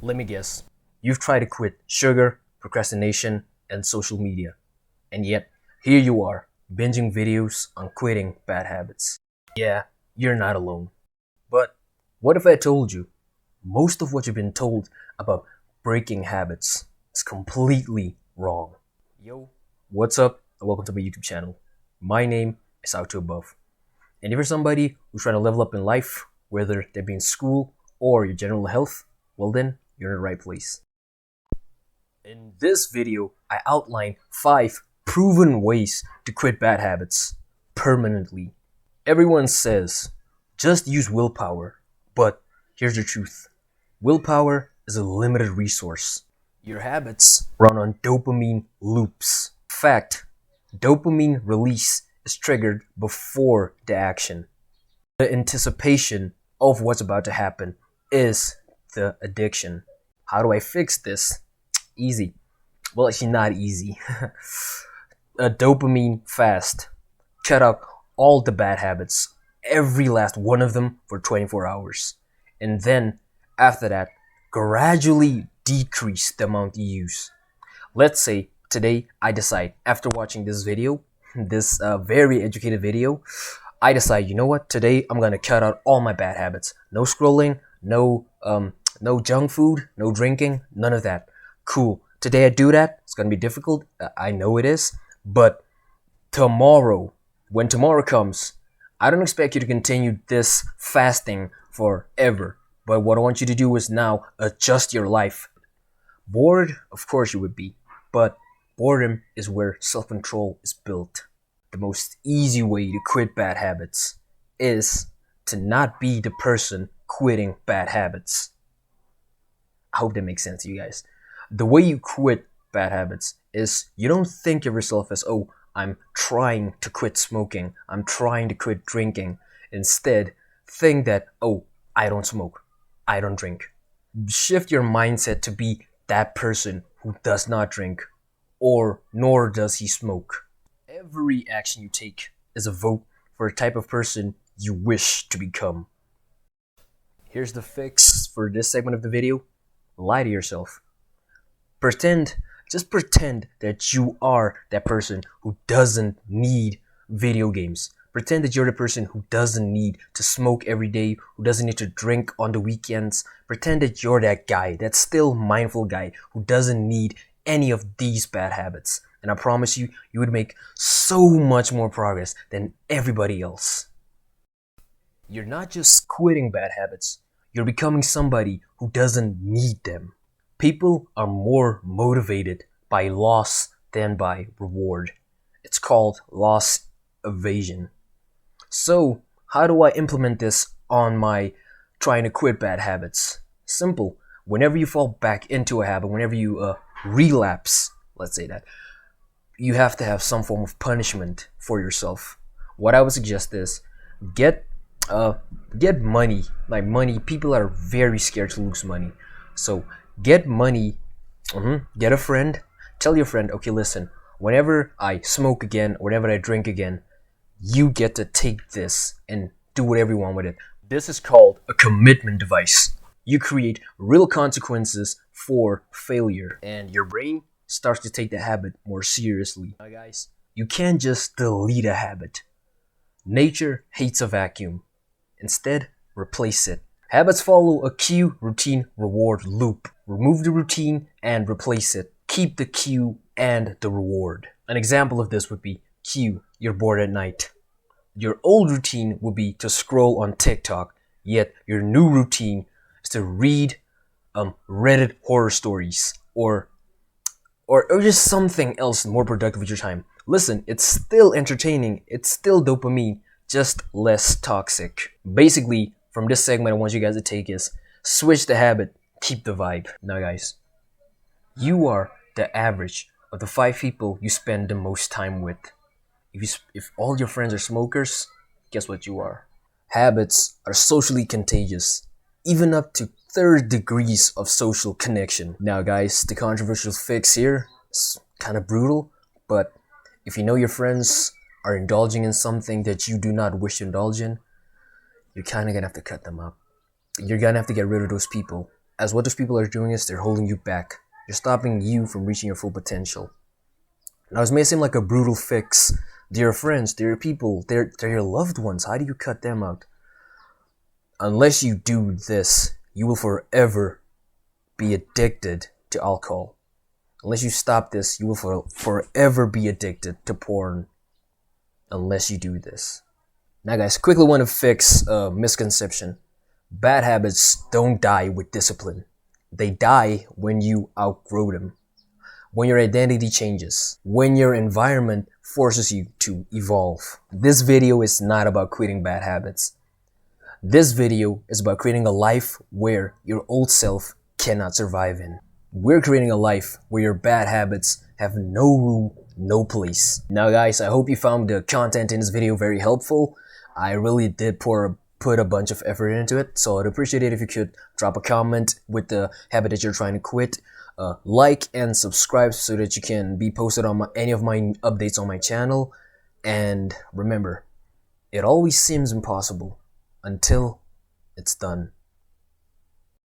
Let me guess. You've tried to quit sugar, procrastination, and social media. And yet, here you are, binging videos on quitting bad habits. Yeah, you're not alone. But what if I told you most of what you've been told about breaking habits is completely wrong? Yo, what's up? And welcome to my YouTube channel. My name is Out to Above. And if you're somebody who's trying to level up in life, whether that be in school or your general health, well then, you're in the right place. In this video, I outline 5 proven ways to quit bad habits permanently. Everyone says, just use willpower, but here's the truth. Willpower is a limited resource. Your habits run on dopamine loops. In fact, dopamine release is triggered before the action. The anticipation of what's about to happen is the addiction. How do I fix this? Easy. Well, actually not easy. A dopamine fast. Cut out all the bad habits, every last one of them for 24 hours. And then, after that, gradually decrease the amount you use. Let's say today I decide, after watching this video, this very educated video, I decide, you know what, today I'm gonna cut out all my bad habits. No scrolling, no junk food, no drinking, none of that. Cool. Today I do that. It's gonna be difficult. I know it is. But tomorrow, when tomorrow comes, I don't expect you to continue this fasting forever. But what I want you to do is now adjust your life. Bored, of course you would be. But boredom is where self-control is built. The most easy way to quit bad habits is to not be the person quitting bad habits. I hope that makes sense to you guys. The way you quit bad habits is you don't think of yourself as, oh, I'm trying to quit smoking, I'm trying to quit drinking. Instead, think that, oh, I don't smoke, I don't drink. Shift your mindset to be that person who does not drink, or nor does he smoke. Every action you take is a vote for a type of person you wish to become. Here's the fix for this segment of the video. Lie to yourself. Just pretend that you are that person who doesn't need video games. Pretend that you're the person who doesn't need to smoke every day, who doesn't need to drink on the weekends. Pretend that you're that guy, that still mindful guy who doesn't need any of these bad habits. And I promise you, you would make so much more progress than everybody else. You're not just quitting bad habits, you're becoming somebody who doesn't need them. People are more motivated by loss than by reward. It's called loss evasion. So, how do I implement this on my trying to quit bad habits? Simple. Whenever you fall back into a habit, whenever you relapse, let's say that, you have to have some form of punishment for yourself. What I would suggest is get money. Like money, people are very scared to lose money. So get money, get a friend, tell your friend, okay, listen, whenever I smoke again, whenever I drink again, you get to take this and do whatever you want with it. This is called a commitment device. You create real consequences for failure, and your brain starts to take the habit more seriously. Now guys, you can't just delete a habit. Nature hates a vacuum. Instead, replace it. Habits follow a cue, routine, reward loop. Remove the routine and replace it. Keep the cue and the reward. An example of this would be cue, you're bored at night. Your old routine would be to scroll on TikTok, yet your new routine is to read Reddit horror stories or just something else more productive with your time. Listen, it's still entertaining, it's still dopamine, just less toxic. Basically, from this segment I want you guys to take is switch the habit, keep the vibe. Now guys, you are the average of the 5 people you spend the most time with. If all your friends are smokers, guess what you are? Habits are socially contagious, even up to 3rd degrees of social connection. Now guys, the controversial fix here is kind of brutal, but if you know your friends are indulging in something that you do not wish to indulge in, you're kind of gonna have to cut them up. You're gonna have to get rid of those people as what those people are doing is they're holding you back. They're stopping you from reaching your full potential. Now, this may seem like a brutal fix. They're your friends, they're your people, they're your loved ones. How do you cut them out? Unless you do this, you will forever be addicted to alcohol. Unless you stop this, you will forever be addicted to porn. Unless you do this. Now guys, quickly want to fix a misconception. Bad habits don't die with discipline. They die when you outgrow them. When your identity changes. When your environment forces you to evolve. This video is not about quitting bad habits. This video is about creating a life where your old self cannot survive in. We're creating a life where your bad habits have no room, no place. Now guys, I hope you found the content in this video very helpful. I really did put a bunch of effort into it, so I'd appreciate it if you could drop a comment with the habit that you're trying to quit. Like and subscribe so that you can be posted on any of my updates on my channel. And remember, it always seems impossible until it's done.